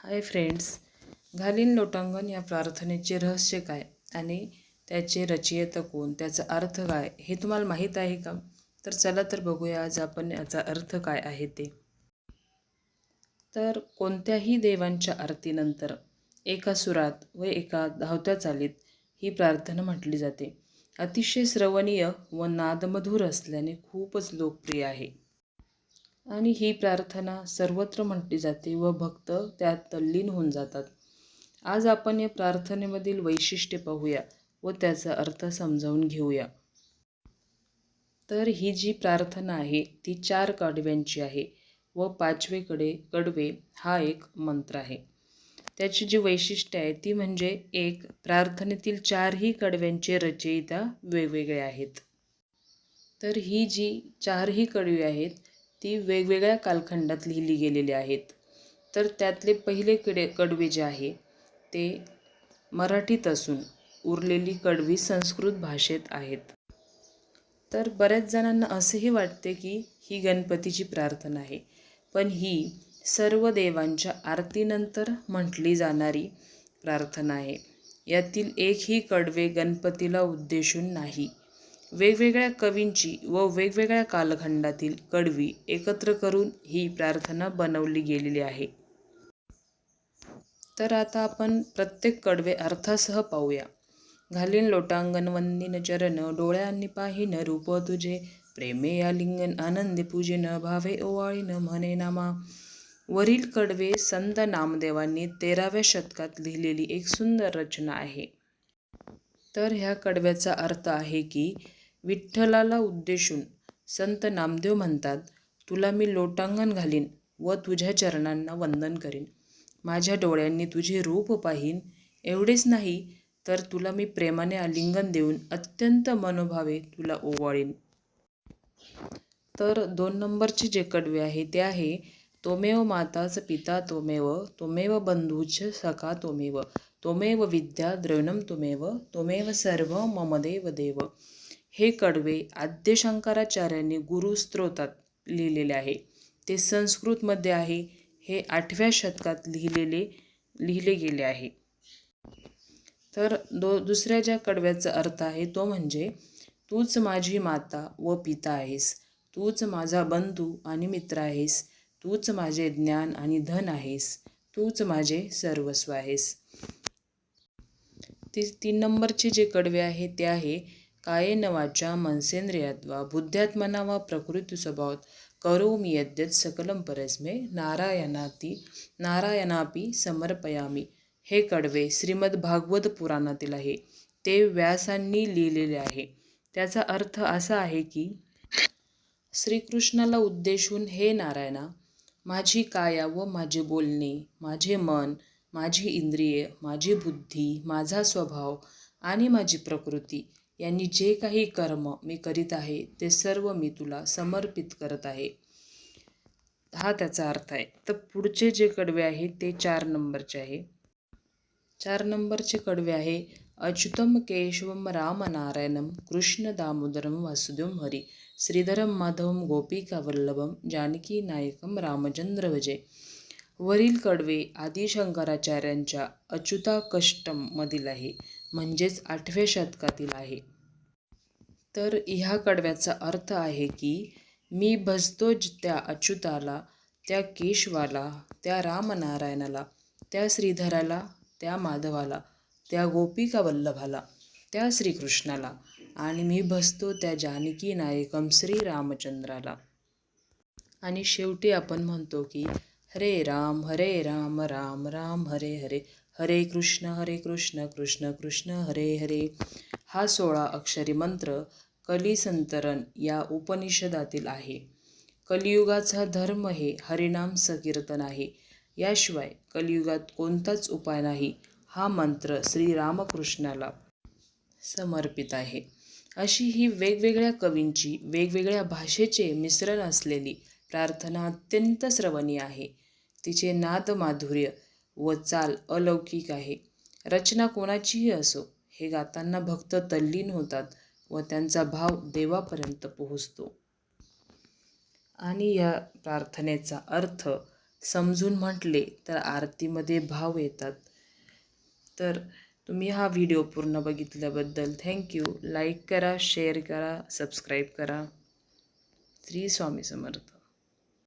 Hi friends, घालीन लोटांगण या प्रार्थनेचे रहस्य काय आणि त्याचे रचयिता कोण, त्याचा अर्थ काय हे तुम्हाला माहीत आहे का? तर चला तर बघूया आज आपण याचा अर्थ काय आहे ते. तर कोणत्याही देवांच्या आरतीनंतर एका सुरात व एका धावत्या चालीत ही प्रार्थना म्हटली जाते. अतिशय श्रवणीय व नादमधुर असल्याने खूपच लोकप्रिय आहे आणि ही प्रार्थना सर्वत्र म्हटली जाते व भक्त त्यात तल्लीन होऊन जातात. आज आपण या प्रार्थनेमधील वैशिष्ट्य पाहूया व त्याचा अर्थ समजावून घेऊया. तर ही जी प्रार्थना आहे ती 4 कडव्यांची आहे व 5वे कडवे हा एक मंत्र आहे. त्याची जी वैशिष्ट्य आहे ती म्हणजे एक, प्रार्थनेतील 4ही कडव्यांचे रचयिता वेगवेगळे आहेत. तर ही जी 4ही कडवी आहेत ती वेगवेगळ्या कालखंडात लिहिली गेलेली आहेत. तर त्यातले पहिले कडवे जे आहे ते मराठीत असून उरलेली कडवी संस्कृत भाषेत आहेत. तर बऱ्याच जणांना असेही वाटते की ही गणपतीची प्रार्थना आहे, पण ही सर्व देवांच्या आरतीनंतर म्हटली जाणारी प्रार्थना आहे. यातील एकही कडवे गणपतीला उद्देशून नाही. वेगवेगळ्या कवींची व वेगवेगळ्या कालखंडातील कडवी एकत्र करून ही प्रार्थना बनवली गेलेली आहे. तर आता आपण प्रत्येक कडवे अर्थासह पाहूया. घालीन लोटांगण वंदीन चरण, डोळ्यांनी पाहिन रूप तुझे, प्रेमे आलिंगन आनंदे पूजिन, भावे ओवाळीन म्हणे नामा. वरील कडवे संत नामदेवांनी 13व्या शतकात लिहिलेली एक सुंदर रचना आहे. तर ह्या कडव्याचा अर्थ आहे की विठ्ठलाला उद्देशून संत नामदेव म्हणतात, तुला मी लोटांगण घालीन व तुझ्या चरणांना वंदन करीन. माझ्या डोळ्यांनी तुझे रूप पाहीन. एवढेच नाही तर तुला मी प्रेमाने आलिंगन देऊन अत्यंत मनोभावे तुला ओवाळीन. तर 2 नंबरचे जे कडवे आहे ते आहे, त्वमेव माताच पिता त्वमेव, त्वमेव बंधूच सखा त्वमेव, त्वमेव विद्या द्रविणम त्वमेव, त्वमेव सर्व मम देव देव. हे कडवे आद्य शंकराचार्यांनी गुरुस्तोत्रात लिहिलेले आहे. ते संस्कृतमध्ये आहे. हे 8व्या शतकात लिहिले गेले आहे. तर दुसऱ्या ज्या कडव्याचा अर्थ आहे तो म्हणजे, तूच माझी माता व पिता आहेस, तूच माझा बंधू आणि मित्र आहेस, तूच माझे ज्ञान आणि धन आहेस, तूच माझे सर्वस्व आहेस. 3 नंबरचे जे कडवे आहे ते आहे, कायेन वाचा मनसेंद्रियाद्वा बुद्ध्यात्मना वा प्रकृती स्वभावात करोमि यद्यत् सकलं परस्मै नारायणापि समर्पयामि. हे कडवे श्रीमद भागवत पुराणातील आहे. ते व्यासांनी लिहिलेले आहे. त्याचा अर्थ असा आहे की श्रीकृष्णाला उद्देशून, हे नारायणा, माझी काया व माझे बोलणे, माझे मन, माझी इंद्रिये, माझी बुद्धी, माझा स्वभाव आणि माझी प्रकृती यांनी जे काही कर्म मी करीत आहे ते सर्व मी तुला समर्पित करत आहे. हा त्याचा अर्थ आहे. तर पुढचे जे कडवे आहे ते 4 नंबरचे आहे. 4 नंबरचे कडवे आहे, अच्युतम केशवम रामनारायणम कृष्ण दामोदरम वासुदेवम हरी, श्रीधरम माधवम गोपिका वल्लभम जानकी नायकम रामचंद्र भजे. वरील कडवे आदिशंकराचार्यांच्या अच्युताकष्टम मधील आहे, म्हणजेच 8व्या शतकातील आहे. तर ह्या कडव्याचा अर्थ आहे की मी भजतो त्या अच्युताला, त्या केशवाला, त्या रामनारायणाला, त्या श्रीधराला, त्या माधवाला, त्या गोपिका वल्लभाला, त्या श्रीकृष्णाला आणि मी भजतो त्या जानकी नायकम श्री रामचंद्राला. आणि शेवटी आपण म्हणतो की हरे राम राम राम हरे हरे, हरे कृष्ण कृष्ण कृष्ण हरे हरे. हा 16 अक्षरी मंत्र कलिसंतरण या उपनिषदातील आहे. कलियुगाचा धर्म हे हरिनाम संकीर्तन आहे. याशिवाय कलियुगात कोणताच उपाय नाही. हा मंत्र श्रीरामकृष्णाला समर्पित आहे. अशी ही वेगवेगळ्या कवींची वेगवेगळ्या भाषेचे मिश्रण असलेली प्रार्थना अत्यंत श्रवणीय आहे. तिचे नाद माधुर्य व चाल अलौकिक आहे. रचना कोणाचीही असो, हे गाताना भक्त तल्लीन होतात व त्यांचा भाव देवापर्यंत पोहोचतो. आणि या प्रार्थनेचा अर्थ समजून म्हटले तर आरतीमध्ये भाव येतात. तर तुम्ही हा व्हिडिओ पूर्ण बघितल्याबद्दल थँक्यू. लाईक करा, शेअर करा, सबस्क्राईब करा. श्री स्वामी समर्थ.